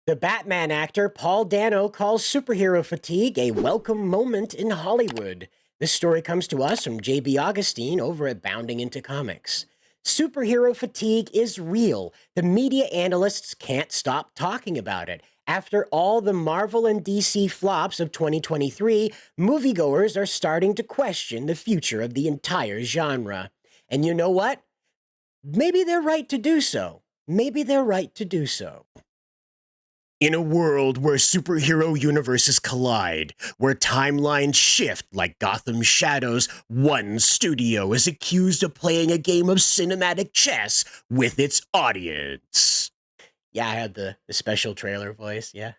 The Batman actor Paul Dano calls superhero fatigue a welcome moment in Hollywood. This story comes to us from J.B. Augustine over at Bounding Into Comics. Superhero fatigue is real. The media analysts can't stop talking about it. After all the Marvel and DC flops of 2023, moviegoers are starting to question the future of the entire genre. And you know what? Maybe they're right to do so. Maybe they're right to do so. In a world where superhero universes collide, where timelines shift like Gotham Shadows, one studio is accused of playing a game of cinematic chess with its audience. Yeah, I had the special trailer voice, yeah.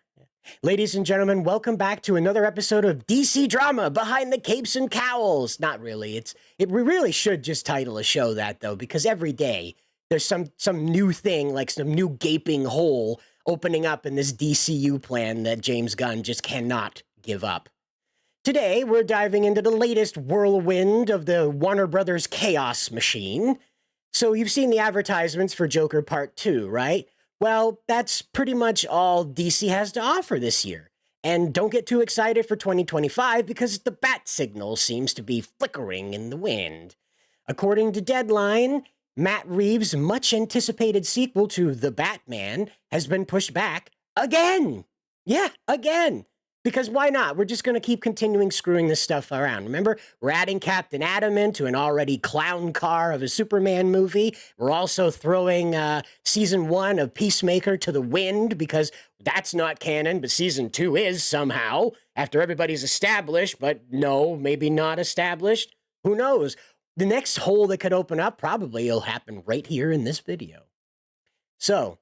Ladies and gentlemen, welcome back to another episode of DC Drama Behind the Capes and Cowls. Not really. We really should just title a show that though, because every day there's some new thing, like some new gaping hole opening up in this DCU plan that James Gunn just cannot give up. Today, we're diving into the latest whirlwind of the Warner Brothers chaos machine. So you've seen the advertisements for Joker Part 2, right? Well, that's pretty much all DC has to offer this year. And don't get too excited for 2025 because the bat signal seems to be flickering in the wind. According to Deadline, Matt Reeves' much anticipated sequel to The Batman has been pushed back again. Yeah, again. Because why not? We're just going to keep continuing screwing this stuff around. Remember, we're adding Captain Atom into an already clown car of a Superman movie. We're also throwing season 1 of Peacemaker to the wind because that's not canon, but season 2 is somehow, after everybody's established, but no, maybe not established. Who knows? The next hole that could open up probably will happen right here in this video. So,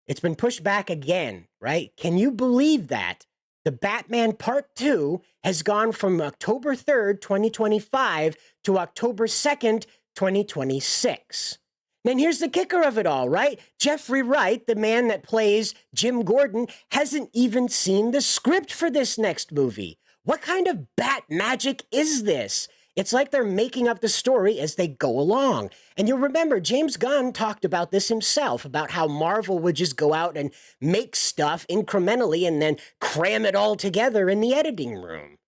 it's been pushed back again, right? Can you believe that? The Batman Part 2 has gone from October 3rd, 2025 to October 2nd, 2026. And here's the kicker of it all, right? Jeffrey Wright, the man that plays Jim Gordon, hasn't even seen the script for this next movie. What kind of bat magic is this? It's like they're making up the story as they go along. And you'll remember, James Gunn talked about this himself, about how Marvel would just go out and make stuff incrementally and then cram it all together in the editing room.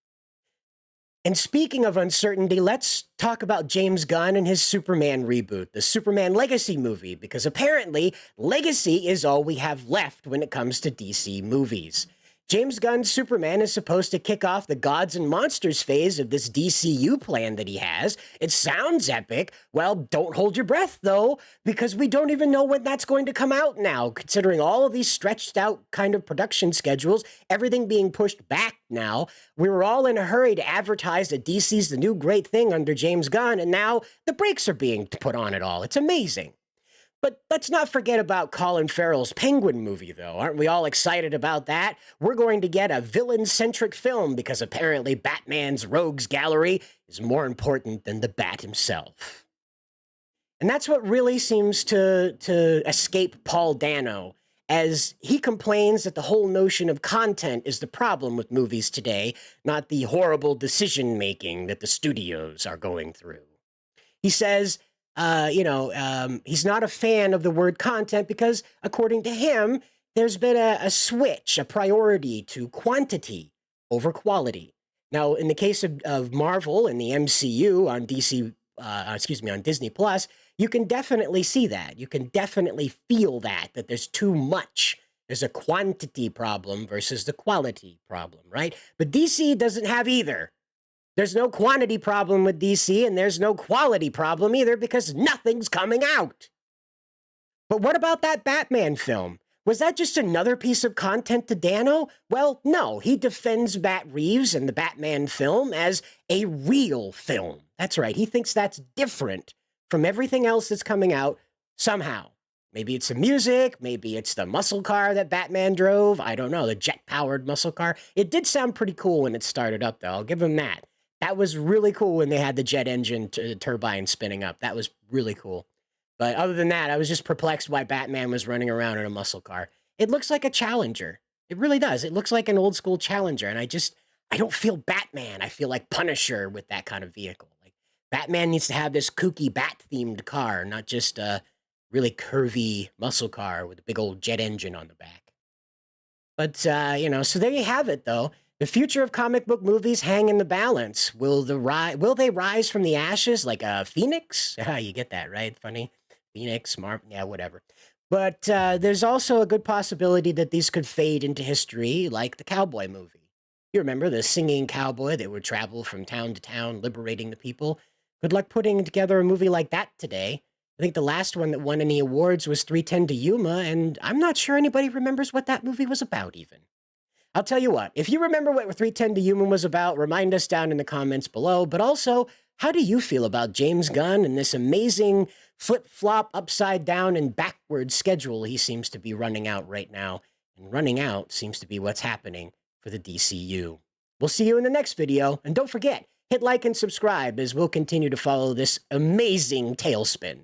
And speaking of uncertainty, let's talk about James Gunn and his Superman reboot, the Superman Legacy movie, because apparently Legacy is all we have left when it comes to DC movies. James Gunn's Superman is supposed to kick off the Gods and Monsters phase of this DCU plan that he has. It sounds epic. Well, don't hold your breath, though, because we don't even know when that's going to come out now, considering all of these stretched out kind of production schedules, everything being pushed back now. We were all in a hurry to advertise that DC's the new great thing under James Gunn, and now the brakes are being put on it all. It's amazing. But let's not forget about Colin Farrell's Penguin movie, though. Aren't we all excited about that? We're going to get a villain-centric film because apparently Batman's rogues gallery is more important than the Bat himself. And that's what really seems to escape Paul Dano, as he complains that the whole notion of content is the problem with movies today, not the horrible decision-making that the studios are going through. He says, he's not a fan of the word content because, according to him, there's been a switch, a priority to quantity over quality. Now, in the case of Marvel and the MCU on on Disney Plus, you can definitely see that. You can definitely feel that there's too much. There's a quantity problem versus the quality problem, right? But DC doesn't have either. There's no quantity problem with DC, and there's no quality problem either because nothing's coming out. But what about that Batman film? Was that just another piece of content to Dano? Well, no, he defends Matt Reeves and the Batman film as a real film. That's right, he thinks that's different from everything else that's coming out somehow. Maybe it's the music, maybe it's the muscle car that Batman drove, I don't know, the jet-powered muscle car. It did sound pretty cool when it started up, though, I'll give him that. That was really cool when they had the jet engine turbine spinning up. That was really cool. But other than that, I was just perplexed why Batman was running around in a muscle car. It looks like a Challenger. It really does. It looks like an old school Challenger. And I don't feel Batman. I feel like Punisher with that kind of vehicle. Like Batman needs to have this kooky bat-themed car, not just a really curvy muscle car with a big old jet engine on the back. But, so there you have it, though. The future of comic book movies hang in the balance. Will they rise from the ashes like a phoenix? Ah, you get that, right? Funny. Phoenix, yeah, whatever. But there's also a good possibility that these could fade into history like the cowboy movie. You remember the singing cowboy that would travel from town to town, liberating the people? Good luck putting together a movie like that today. I think the last one that won any awards was 310 to Yuma, and I'm not sure anybody remembers what that movie was about, even. I'll tell you what, if you remember what 310 to Human was about, remind us down in the comments below. But also, how do you feel about James Gunn and this amazing flip flop, upside down, and backward schedule he seems to be running out right now? And running out seems to be what's happening for the DCU. We'll see you in the next video. And don't forget, hit like and subscribe as we'll continue to follow this amazing tailspin.